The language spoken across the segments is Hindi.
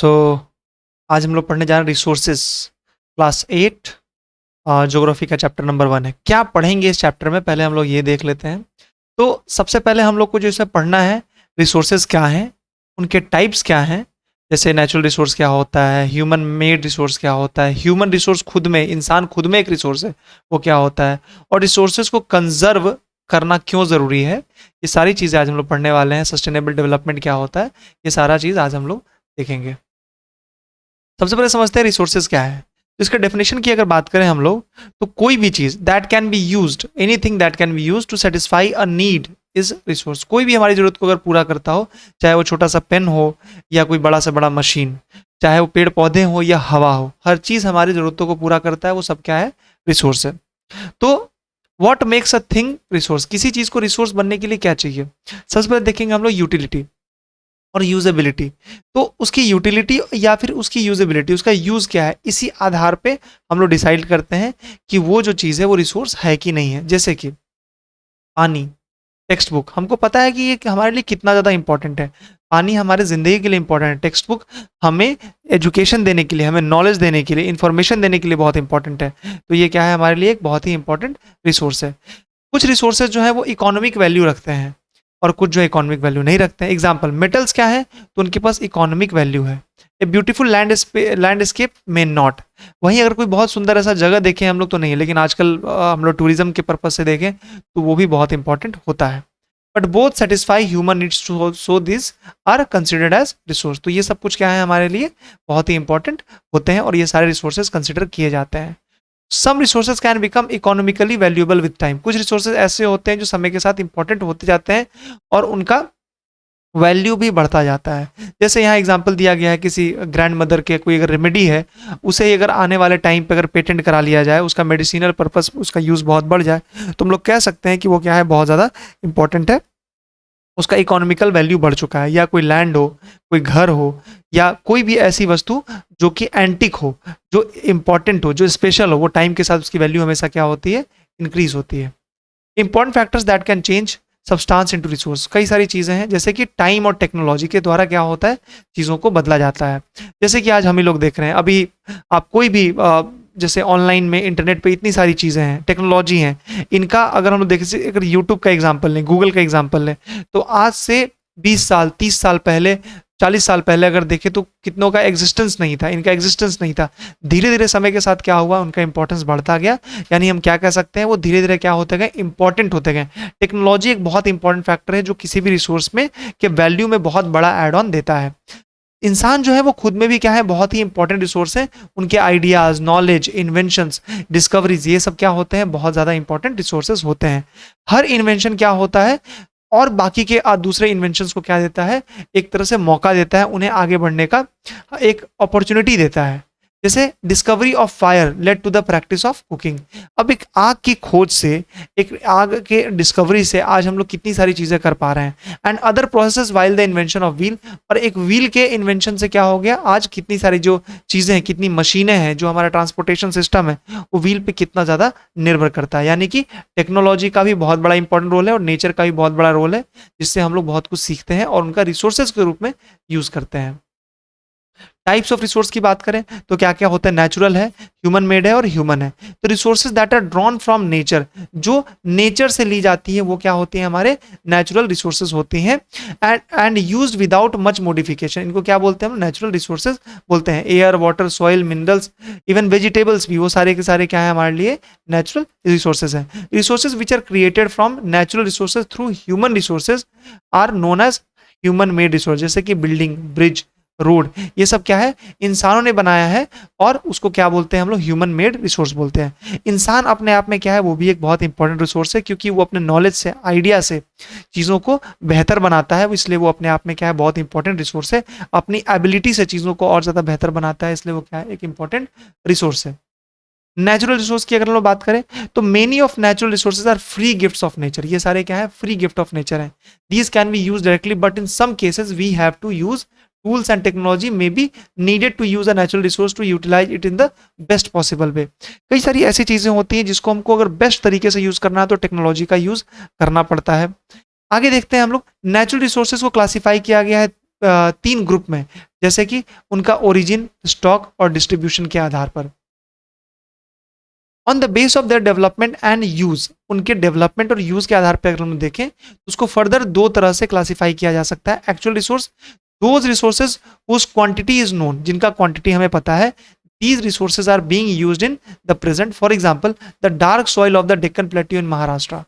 सो आज हम लोग पढ़ने जा रहे हैं रिसोर्सेज क्लास 8 ज्योग्राफी का चैप्टर नंबर 1 है। क्या पढ़ेंगे इस चैप्टर में, पहले हम लोग ये देख लेते हैं। तो सबसे पहले हम लोग को जो इसे पढ़ना है, रिसोर्सेज क्या हैं, उनके टाइप्स क्या हैं, जैसे नेचुरल रिसोर्स क्या होता है, ह्यूमन मेड रिसोर्स क्या होता है, ह्यूमन रिसोर्स खुद में, इंसान खुद में एक रिसोर्स है, वो क्या होता है, और रिसोर्सेज को कंजर्व करना क्यों ज़रूरी है। ये सारी चीज़ें आज हम लोग पढ़ने वाले हैं। सस्टेनेबल डेवलपमेंट क्या होता है, ये सारा चीज़ आज हम लोग देखेंगे। सबसे पहले समझते हैं रिसोर्सेज क्या है। तो इसका डेफिनेशन की अगर बात करें हम लोग, तो कोई भी चीज that can be used, anything that can be used to satisfy a need is resource. कोई भी हमारी जरूरत को अगर पूरा करता हो, चाहे वो छोटा सा पेन हो या कोई बड़ा से बड़ा मशीन, चाहे वो पेड़ पौधे हो या हवा हो, हर चीज हमारी जरूरतों को पूरा करता है, वो सब क्या है, रिसोर्स है। तो what makes a thing resource, किसी चीज को रिसोर्स बनने के लिए क्या चाहिए। सबसे पहले देखेंगे हम लोग यूटिलिटी और यूजेबिलिटी। तो उसकी यूटिलिटी या फिर उसकी यूजेबिलिटी, उसका यूज क्या है, इसी आधार पे हम लोग डिसाइड करते हैं कि वो जो चीज़ है वो रिसोर्स है कि नहीं है। जैसे कि पानी, टेक्स्ट बुक, हमको पता है कि ये हमारे लिए कितना ज़्यादा इंपॉर्टेंट है। पानी हमारे ज़िंदगी के लिए इंपॉर्टेंट है। टेक्स्ट बुक हमें एजुकेशन देने के लिए, हमें नॉलेज देने के लिए, इन्फॉर्मेशन देने के लिए बहुत इंपॉर्टेंट है। तो ये क्या है, हमारे लिए एक बहुत ही इंपॉर्टेंट रिसोर्स है। कुछ रिसोर्सेज जो है वो इकोनॉमिक वैल्यू रखते हैं और कुछ जो इकोनॉमिक वैल्यू नहीं रखते हैं। एग्जाम्पल, मेटल्स क्या है, तो उनके पास इकोनॉमिक वैल्यू है। ए ब्यूटीफुल लैंडस्केप में नॉट। वहीं अगर कोई बहुत सुंदर ऐसा जगह देखें हम लोग तो नहीं है, लेकिन आजकल हम लोग टूरिज्म के पर्पज से देखें तो वो भी बहुत इंपॉर्टेंट होता है। But both satisfy human needs, so this are considered as resource. तो ये सब कुछ क्या है, हमारे लिए बहुत ही इंपॉर्टेंट होते हैं और ये सारे रिसोर्सेज कंसिडर किए जाते हैं। Some resources can become economically valuable with time. कुछ रिसोर्सेज ऐसे होते हैं जो समय के साथ इंपॉर्टेंट होते जाते हैं और उनका वैल्यू भी बढ़ता जाता है। जैसे यहाँ एग्जांपल दिया गया है, किसी ग्रैंड मदर के कोई अगर रेमेडी है, उसे अगर आने वाले टाइम पे अगर पेटेंट करा लिया जाए, उसका मेडिसिनल पर्पस, उसका यूज़ बहुत बढ़ जाए, तो हम लोग कह सकते हैं कि वो क्या है, बहुत ज़्यादा इंपॉर्टेंट है, उसका इकोनॉमिकल वैल्यू बढ़ चुका है। या कोई लैंड हो, कोई घर हो, या कोई भी ऐसी वस्तु जो कि एंटिक हो, जो इंपॉर्टेंट हो, जो स्पेशल हो, वो टाइम के साथ उसकी वैल्यू हमेशा क्या होती है, इंक्रीज होती है। Important factors that can change substance into resource. कई सारी चीज़ें हैं, जैसे कि टाइम और टेक्नोलॉजी के द्वारा क्या होता है, चीज़ों को बदला जाता है। जैसे कि आज हम ही लोग देख रहे हैं, अभी आप कोई भी जैसे ऑनलाइन में, इंटरनेट पे इतनी सारी चीज़ें हैं, टेक्नोलॉजी हैं, इनका अगर हम लोग देखें, अगर यूट्यूब का एग्जाम्पल लें, गूगल का एग्जाम्पल लें, तो आज से 20 साल, 30 साल पहले, 40 साल पहले अगर देखें तो कितनों का एग्जिस्टेंस नहीं था, इनका एग्जिस्टेंस नहीं था। धीरे धीरे समय के साथ क्या हुआ, उनका इंपॉर्टेंस बढ़ता गया। यानी हम क्या कह सकते हैं, वो धीरे धीरे क्या होते गए, इंपॉर्टेंट होते गए। टेक्नोलॉजी एक बहुत इंपॉर्टेंट फैक्टर है जो किसी भी रिसोर्स में के वैल्यू में बहुत बड़ा एड ऑन देता है। इंसान जो है वो खुद में भी क्या है, बहुत ही इंपॉर्टेंट रिसोर्स है। उनके आइडियाज, नॉलेज, इन्वेंशंस, डिस्कवरीज, ये सब क्या होते हैं, बहुत ज़्यादा इंपॉर्टेंट रिसोर्सेज होते हैं। हर इन्वेंशन क्या होता है, और बाकी के दूसरे इन्वेंशंस को क्या देता है, एक तरह से मौका देता है, उन्हें आगे बढ़ने का एक अपॉर्चुनिटी देता है। जैसे discovery of fire led to the practice of cooking. अब एक आग की खोज से, एक आग के डिस्कवरी से आज हम लोग कितनी सारी चीज़ें कर पा रहे हैं। And other processes while the invention of wheel. और एक व्हील के इन्वेंशन से क्या हो गया, आज कितनी सारी जो चीज़ें हैं, कितनी मशीनें हैं, जो हमारा ट्रांसपोर्टेशन सिस्टम है, वो व्हील पे कितना ज़्यादा निर्भर करता है। यानी कि टेक्नोलॉजी का भी बहुत बड़ा इंपॉर्टेंट रोल है और नेचर का भी बहुत बड़ा रोल है, जिससे हम लोग बहुत कुछ सीखते हैं और उनका रिसोर्सेज के रूप में यूज़ करते हैं। टाइप्स ऑफ रिसोर्स की बात करें तो क्या क्या होता है, नेचुरल है, ह्यूमन मेड है और ह्यूमन है। तो resources that are drawn from nature, जो नेचर से ली जाती है, वो क्या होती है, हमारे नेचुरल रिसोर्सेज होती हैं। And used without much modification. इनको क्या बोलते हैं हम, नेचुरल रिसोर्सेज बोलते हैं। Air, water, soil, minerals, even vegetables भी, वो सारे के सारे क्या है, हमारे लिए नेचुरल रिसोर्सेज हैं। Resources which are created from natural resources through human resources are known as human made resource. जैसे कि बिल्डिंग, ब्रिज, रोड, ये सब क्या है, इंसानों ने बनाया है और उसको क्या बोलते हैं हम लोग, ह्यूमन मेड रिसोर्स बोलते हैं। इंसान अपने आप में क्या है, वो भी एक बहुत इंपॉर्टेंट रिसोर्स है, क्योंकि वो अपने नॉलेज से, आइडिया से चीज़ों को बेहतर बनाता है, इसलिए वो अपने आप में क्या है, बहुत इंपॉर्टेंट रिसोर्स है। अपनी एबिलिटी से चीज़ों को और ज़्यादा बेहतर बनाता है, इसलिए वो क्या है, एक इंपॉर्टेंट रिसोर्स है। नेचुरल रिसोर्स की अगर हम लोग बात करें तो many of natural resources are free gifts of nature. ये सारे क्या है, फ्री गिफ्ट ऑफ नेचर हैं। These can be use directly, but in some cases we have to use tools and technology may be needed to use a natural resource to utilize it in the best possible way। कई सारी ऐसी चीज़ें होती हैं जिसको हमको अगर बेस्ट तरीके से यूज़ करना है तो टेक्नोलॉजी का यूज़ करना पड़ता है। आगे देखते हैं हम लोग, नेचुरल रिसोर्सेज को क्लासीफाई किया गया है तीन ग्रुप में, जैसे कि उनका ओरिजिन, स्टॉक और डिस्ट्रीब्यूशन के आधार पर। On the base of their development and use, उनके डेवलपमेंट और यूज के आधार पर अगर हम देखें तो उसको फर्दर दो तरह से क्लासिफाई किया जा सकता है। Actual resource, those resources whose quantity is known, जिनका क्वांटिटी हमें पता है। These resources are being used in the present. For example, the dark soil of the Deccan Plateau in Maharashtra.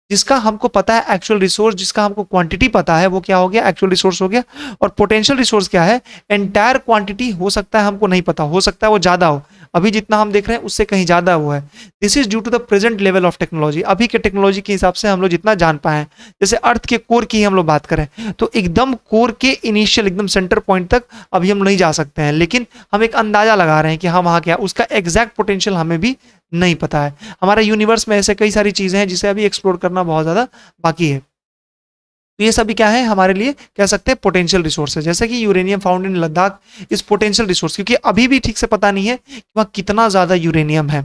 जिसका हमको पता है एक्चुअल रिसोर्स, जिसका हमको क्वांटिटी पता है, वो क्या हो गया, एक्चुअल रिसोर्स हो गया। और पोटेंशियल रिसोर्स क्या है, एंटायर क्वांटिटी हो सकता है हमको नहीं पता, हो सकता है वो ज्यादा हो, अभी जितना हम देख रहे हैं उससे कहीं ज्यादा हुआ है। This is due to the present level of technology, अभी के टेक्नोलॉजी के हिसाब से हम लोग जितना जान पाए। जैसे अर्थ के कोर की हम लोग बात करें तो एकदम कोर के इनिशियल एकदम सेंटर पॉइंट तक अभी हम नहीं जा सकते हैं, लेकिन हम एक अंदाजा लगा रहे हैं कि हाँ वहाँ क्या, उसका एग्जैक्ट पोटेंशियल हमें भी नहीं पता है। हमारे यूनिवर्स में ऐसे कई सारी चीजें हैं जिसे अभी एक्सप्लोर करना बहुत ज्यादा बाकी है। तो ये सभी क्या है, हमारे लिए कह सकते हैं पोटेंशियल रिसोर्सेज। जैसे कि यूरेनियम फाउंड इन लद्दाख इस पोटेंशियल रिसोर्स, क्योंकि अभी भी ठीक से पता नहीं है कि वहाँ कितना ज्यादा यूरेनियम है।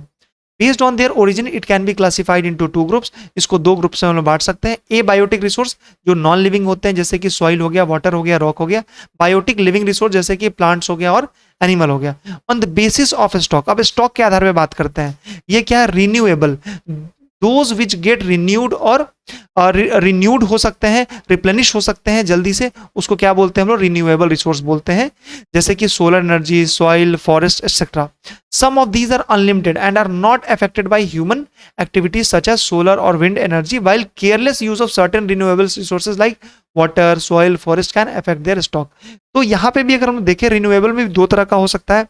Based on their origin it can be classified into two groups, इसको दो ग्रुप्स में हम लोग बांट सकते हैं। ए बायोटिक रिसोर्स जो नॉन लिविंग होते हैं, जैसे कि सॉइल हो गया, वाटर हो गया, रॉक हो गया। बायोटिक लिविंग रिसोर्स जैसे कि प्लांट्स हो गया और एनिमल हो गया। On the basis of stock, अब स्टॉक के आधार पर बात करते हैं। ये क्या है, renewable, those which get renewed और रिन्यूड हो सकते हैं, रिप्लेनिश हो सकते हैं जल्दी से, उसको क्या बोलते हैं हम लोग, रिन्यूएबल रिसोर्स बोलते हैं। जैसे कि solar energy, soil, forest etcetera. Some of these are unlimited and are not affected by human activities such as solar और wind energy, while careless use of certain renewable resources like water, soil, forest can affect their stock. तो यहाँ पे भी अगर हम देखें, रिन्यूएबल में दो तरह का हो सकता है,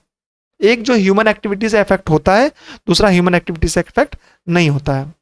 एक जो ह्यूमन एक्टिविटी से इफेक्ट होता है, दूसरा ह्यूमन एक्टिविटी से इफेक्ट नहीं होता है।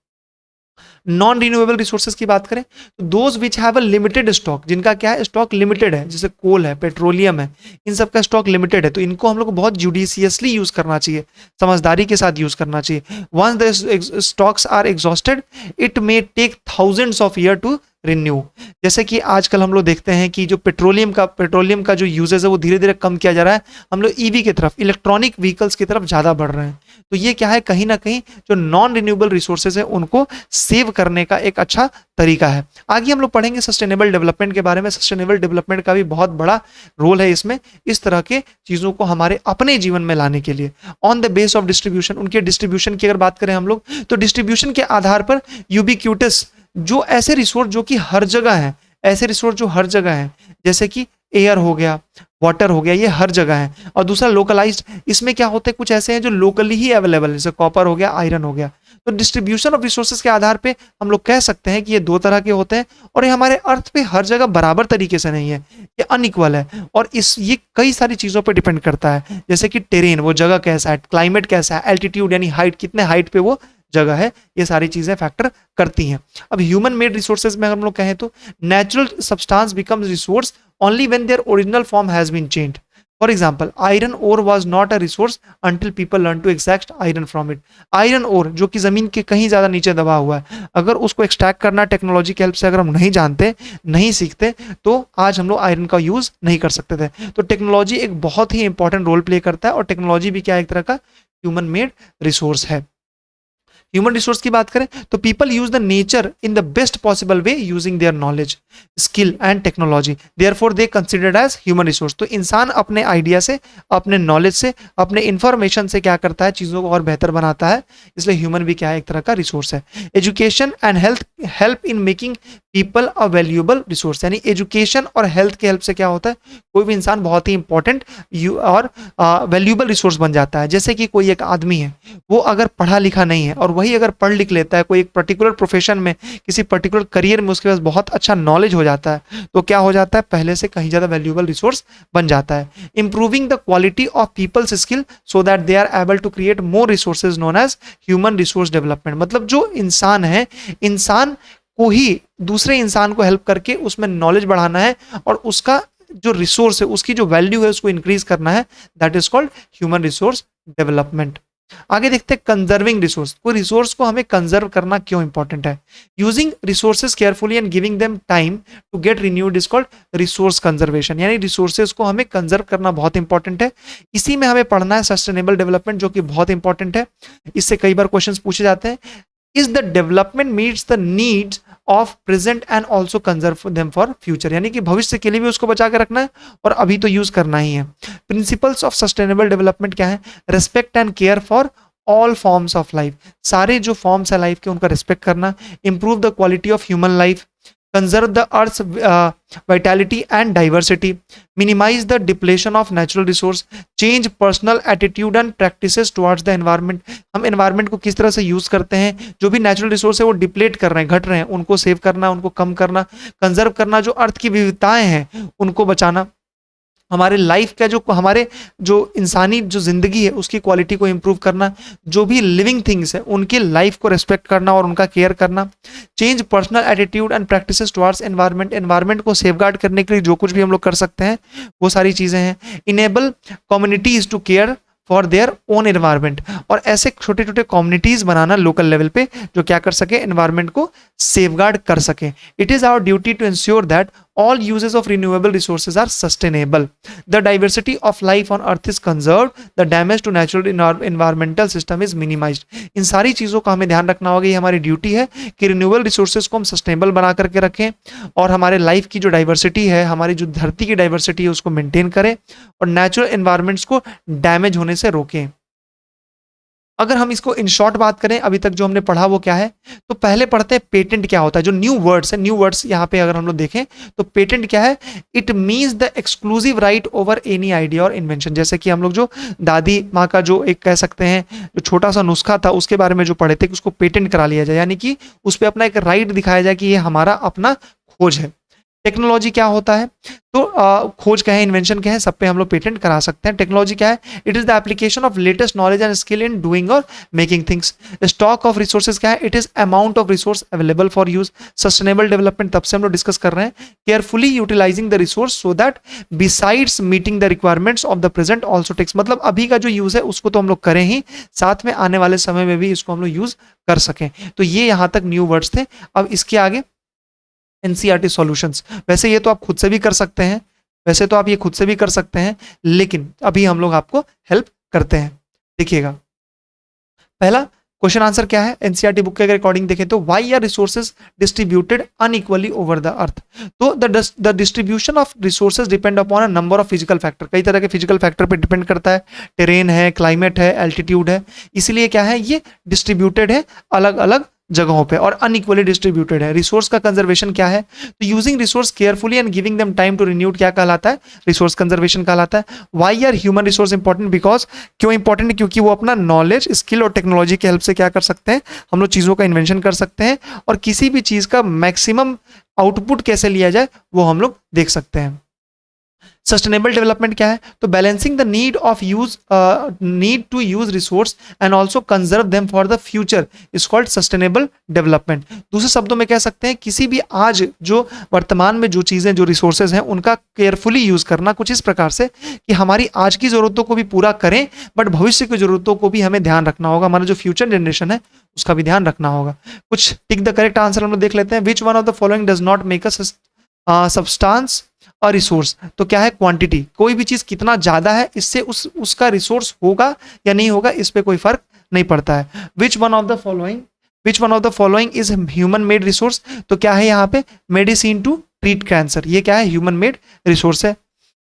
नॉन रिन्यूएबल रिसोर्सेज की बात करें तो those which have a limited stock, जिनका क्या है, स्टॉक लिमिटेड है, जैसे कोल है, पेट्रोलियम है, इन सब का स्टॉक लिमिटेड है, तो इनको हम लोग को बहुत जुडिशियसली यूज करना चाहिए, समझदारी के साथ यूज करना चाहिए। Once the stocks are exhausted it may take thousands of year to renew. जैसे कि आजकल हम लोग देखते हैं कि जो पेट्रोलियम का जो यूजेज है वो धीरे धीरे कम किया जा रहा है, हम लोग ईवी की तरफ, इलेक्ट्रॉनिक व्हीकल्स की तरफ ज्यादा बढ़ रहे हैं। तो ये क्या है, कहीं ना कहीं जो नॉन रिन्यूएबल रिसोर्सेज है उनको सेव करने का एक अच्छा तरीका है। आगे हम लोग पढ़ेंगे सस्टेनेबल डेवलपमेंट के बारे में। सस्टेनेबल डेवलपमेंट का भी बहुत बड़ा रोल है इसमें, इस तरह के चीजों को हमारे अपने जीवन में लाने के लिए। On the base of distribution, उनके डिस्ट्रीब्यूशन की अगर बात करें हम लोग तो डिस्ट्रीब्यूशन के आधार पर यूबिक्यूटस, जो ऐसे रिसोर्स जो कि हर जगह है, ऐसे रिसोर्स जो हर जगह है, जैसे कि एयर हो गया, वाटर हो गया, ये हर जगह है। और दूसरा लोकलाइज्ड, इसमें क्या होते हैं, कुछ ऐसे हैं जो लोकली ही अवेलेबल है, जैसे कॉपर हो गया, आयरन हो गया। तो डिस्ट्रीब्यूशन ऑफ रिसोर्सेज के आधार पे हम लोग कह सकते हैं कि ये दो तरह के होते हैं और ये हमारे अर्थ पे हर जगह बराबर तरीके से नहीं है, ये अनइक्वल है। और ये कई सारी चीजों पे डिपेंड करता है, जैसे कि टेरेन, वो जगह कैसा है, क्लाइमेट कैसा है, एल्टीट्यूड यानी हाइट, कितने हाइट पे वो जगह है, ये सारी चीजें फैक्टर करती हैं। अब ह्यूमन मेड रिसोर्सेज में हम लोग कहें तो natural substance becomes resource only when their original form has been changed. For example, iron ore was not a resource until people learn to extract iron from it. Iron ore जो कि जमीन के कहीं ज्यादा नीचे दबा हुआ है, अगर उसको एक्सट्रैक्ट करना टेक्नोलॉजी की हेल्प से अगर हम नहीं जानते, नहीं सीखते, तो आज हम लोग आयरन का यूज नहीं कर सकते थे। तो टेक्नोलॉजी एक बहुत ही इंपॉर्टेंट रोल प्ले करता है और टेक्नोलॉजी भी क्या एक तरह का ह्यूमन मेड रिसोर्स है। ह्यूमन रिसोर्स की बात करें तो people use the nature in the best possible way using their knowledge, skill and technology, therefore they considered as human resource. तो इंसान अपने आइडिया से, अपने नॉलेज से, अपने इंफॉर्मेशन से क्या करता है, चीजों को और बेहतर बनाता है, इसलिए ह्यूमन भी क्या है, एक तरह का रिसोर्स है। Education and help in making people a valuable resource, यानी एजुकेशन और हेल्थ के हेल्प से क्या होता है, कोई भी इंसान बहुत ही इंपॉर्टेंट और वैल्यूएबल रिसोर्स बन जाता है। जैसे कि कोई एक आदमी है, वो अगर पढ़ा लिखा नहीं है और वही अगर पढ़ लिख लेता है, कोई एक पर्टिकुलर प्रोफेशन में, किसी पर्टिकुलर करियर में उसके पास बहुत अच्छा नॉलेज हो जाता है, तो क्या हो जाता है, पहले से कहीं ज्यादा वैल्यूएबल रिसोर्स बन जाता है। Improving the quality of people's skill so that they are able to create more resources known as human resource development. मतलब जो इंसान है, इंसान को ही दूसरे इंसान को हेल्प करके उसमें नॉलेज बढ़ाना है और उसका जो रिसोर्स है, उसकी जो वैल्यू है, उसको इंक्रीज करना है, that is called human resource development. आगे देखते हैं कंजर्विंग रिसोर्स। कोई रिसोर्स को हमें कंजर्व करना क्यों इंपॉर्टेंट है। Using resources carefully and giving them time to get renewed is called resource conservation, यानी रिसोर्सेज को हमें कंजर्व करना बहुत इंपॉर्टेंट है। इसी में हमें पढ़ना है सस्टेनेबल डेवलपमेंट, जो कि बहुत इंपॉर्टेंट है। इससे कई बार क्वेश्चन पूछे जाते हैं, is the development meets the needs of present and also conserve them for future, यानी कि भविष्य के लिए भी उसको बचा के रखना है और अभी तो यूज करना ही है। प्रिंसिपल्स ऑफ सस्टेनेबल डेवलपमेंट क्या है? Respect and care for all forms of life, सारे जो फॉर्म्स है लाइफ के उनका रिस्पेक्ट करना, improve the quality of human life, conserve the earth's vitality and diversity, minimize the depletion of natural resource, change personal attitude and practices towards the environment। हम environment को किस तरह से यूज करते हैं, जो भी नेचुरल रिसोर्स है वो डिप्लेट कर रहे हैं, घट रहे हैं, उनको सेव करना, उनको कम करना, कंजर्व करना, जो अर्थ की विविधताएं हैं उनको बचाना, हमारे लाइफ का जो हमारे जो इंसानी जो जिंदगी है उसकी क्वालिटी को इंप्रूव करना, जो भी लिविंग थिंग्स है उनकी लाइफ को रिस्पेक्ट करना और उनका केयर करना, change personal attitude and practices towards environment, environment को सेफगार्ड करने के लिए जो कुछ भी हम लोग कर सकते हैं वो सारी चीजें हैं। Enable communities to care for their own environment, और ऐसे छोटे छोटे कम्युनिटीज बनाना लोकल लेवल पे जो क्या कर सके, एनवायरनमेंट को सेफगार्ड कर सके। It is our duty to ensure that all uses of renewable resources are sustainable, the diversity of life on earth is conserved, the damage to natural environmental system is minimized। इन सारी चीजों का हमें ध्यान रखना होगा, ये हमारी ड्यूटी है कि रिन्यूएबल रिसोर्सेज को हम सस्टेनेबल बना करके रखें और हमारे लाइफ की जो डाइवर्सिटी है, हमारी जो धरती की डाइवर्सिटी है उसको मेंटेन करें और नेचुरल एनवायरमेंट्स को डैमेज होने से रोकें। अगर हम इसको इन शॉर्ट बात करें, अभी तक जो हमने पढ़ा वो क्या है, तो पहले पढ़ते हैं पेटेंट क्या होता है। जो न्यू वर्ड्स है, न्यू वर्ड्स यहाँ पे अगर हम लोग देखें तो पेटेंट क्या है, it means the exclusive right over any idea और इन्वेंशन। जैसे कि हम लोग जो दादी माँ का जो एक कह सकते हैं जो छोटा सा नुस्खा था उसके बारे में जो पढ़े थे कि उसको पेटेंट करा लिया जाए, यानी कि उस पर अपना एक राइट दिखाया जाए कि ये हमारा अपना खोज है। टेक्नोलॉजी क्या होता है, तो खोज क्या है, इन्वेंशन क्या है, सब पे हम लोग पेटेंट करा सकते हैं। टेक्नोलॉजी क्या है, it is the application of latest knowledge and skill in doing और making things. Stock of resources क्या है, it is amount of resource available for use. Sustainable development तब से हम लोग डिस्कस कर रहे हैं, carefully utilizing the resource so that besides meeting the requirements of the present also takes, मतलब अभी का जो यूज है उसको तो हम लोग करें ही, साथ में आने वाले समय में भी इसको हम लोग यूज कर सकें। तो ये यहाँ तक न्यू वर्ड्स थे। अब इसके आगे एनसीईआरटी सॉल्यूशंस, वैसे ये तो आप खुद से भी कर सकते हैं, वैसे तो आप ये खुद से भी कर सकते हैं, लेकिन अभी हम लोग आपको हेल्प करते हैं। देखिएगा पहला क्वेश्चन आंसर क्या है, एनसीईआरटी बुक के अकॉर्डिंग देखें तो why are resources distributed unequally over the earth. तो the distribution of resources depend upon a number of physical factor, कई तरह के फिजिकल फैक्टर पे डिपेंड करता है, टेरेन है, क्लाइमेट है, एल्टीट्यूड है, इसलिए क्या है ये डिस्ट्रीब्यूटेड है अलग अलग जगहों पे और अनइक्वली डिस्ट्रीब्यूटेड है। रिसोर्स का कंजर्वेशन क्या है, तो using resource carefully and giving them time to renewed क्या कहलाता है, रिसोर्स कंजर्वेशन कहलाता है। Why are human resource important, because क्यों इंपॉर्टेंट, क्योंकि वो अपना नॉलेज, स्किल और टेक्नोलॉजी की हेल्प से क्या कर सकते हैं, हम लोग चीज़ों का इन्वेंशन कर सकते हैं और किसी भी चीज़ का मैक्सिमम आउटपुट कैसे लिया जाए वो हम लोग देख सकते हैं। सस्टेनेबल डेवलपमेंट क्या है, तो balancing the need to use resource and also conserve them for the future is called sustainable development. दूसरे शब्दों में कह सकते हैं किसी भी आज जो वर्तमान में जो चीजें जो रिसोर्सेज हैं उनका केयरफुली यूज करना कुछ इस प्रकार से कि हमारी आज की जरूरतों को भी पूरा करें बट भविष्य की जरूरतों को भी हमें ध्यान रखना होगा, हमारा जो फ्यूचर जनरेशन है उसका भी ध्यान रखना होगा। कुछ टिक द करेक्ट आंसर हम लोग देख लेते हैं। Which one of the following does not make a substance और रिसोर्स, तो क्या है क्वांटिटी, कोई भी चीज कितना ज्यादा है इससे उसका रिसोर्स होगा या नहीं होगा इस पे कोई फर्क नहीं पड़ता है। Which one of the following is human made resource, तो क्या है यहाँ पे मेडिसिन टू ट्रीट कैंसर, ये क्या है ह्यूमन मेड रिसोर्स है।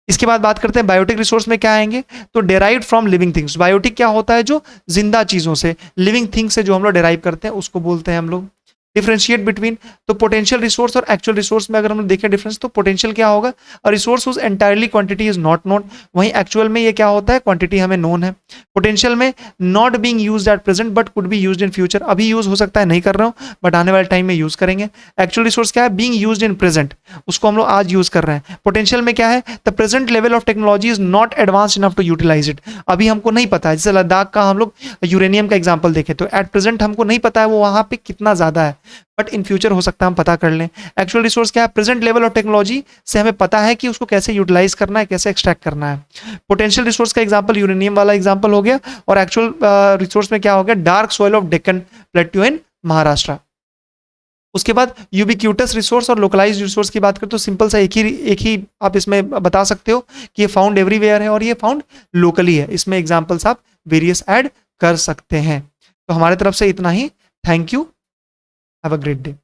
इसके बाद बात करते हैं बायोटिक रिसोर्स में क्या आएंगे, तो derived from living things. Biotic क्या होता है, जो जिंदा चीजों से, लिविंग थिंग्स से जो हम लोग डेराइव करते हैं उसको बोलते हैं हम लोग। डिफरेंशिएट बिटवीन, तो पोटेंशियल रिसोर्स और एक्चुअल रिसोर्स में अगर हम देखें डिफरेंस, तो पोटेंशियल क्या होगा, resource whose entirely quantity is not known, वहीं एक्चुअल में ये क्या होता है, क्वांटिटी हमें नोन है। पोटेंशियल में not being used at present but could be used in future, अभी यूज हो सकता है, नहीं कर रहा हूं बट आने वाले टाइम में यूज करेंगे। एक्चुअल रिसोर्स क्या है, बीइंग यूज्ड इन प्रेजेंट, उसको हम लोग आज यूज कर रहे हैं। पोटेंशियल में क्या है, the present level of technology is not advance enough to utilise it, अभी हमको नहीं पता है, जैसे लद्दाख का हम लोग यूरेनियम का एग्जाम्पल देखें तो एट प्रेजेंट हमको नहीं पता है वो वहां पे कितना ज्यादा है, बट इन फ्यूचर हो सकता है हम पता कर लें। एक्चुअल रिसोर्स क्या है, प्रेजेंट लेवल ऑफ टेक्नोलॉजी से हमें पता है कि उसको कैसे यूटिलाइज करना है, कैसे एक्सट्रैक्ट करना है। पोटेंशियल रिसोर्स का एग्जांपल यूरेनियम वाला एग्जांपल हो गया, और एक्चुअल रिसोर्स में क्या हो गया, dark soil of Deccan plateau इन महाराष्ट्र। उसके बाद यूबिक्यूटस रिसोर्स और लोकलाइज्ड रिसोर्स की बात करें तो सिंपल सा एक ही आप इसमें बता सकते हो कि ये फाउंड एवरीवेयर है और ये फाउंड लोकली है, इसमें एग्जांपल्स आप वेरियस ऐड कर सकते हैं। तो हमारे तरफ से इतना ही, thank you, have a great day.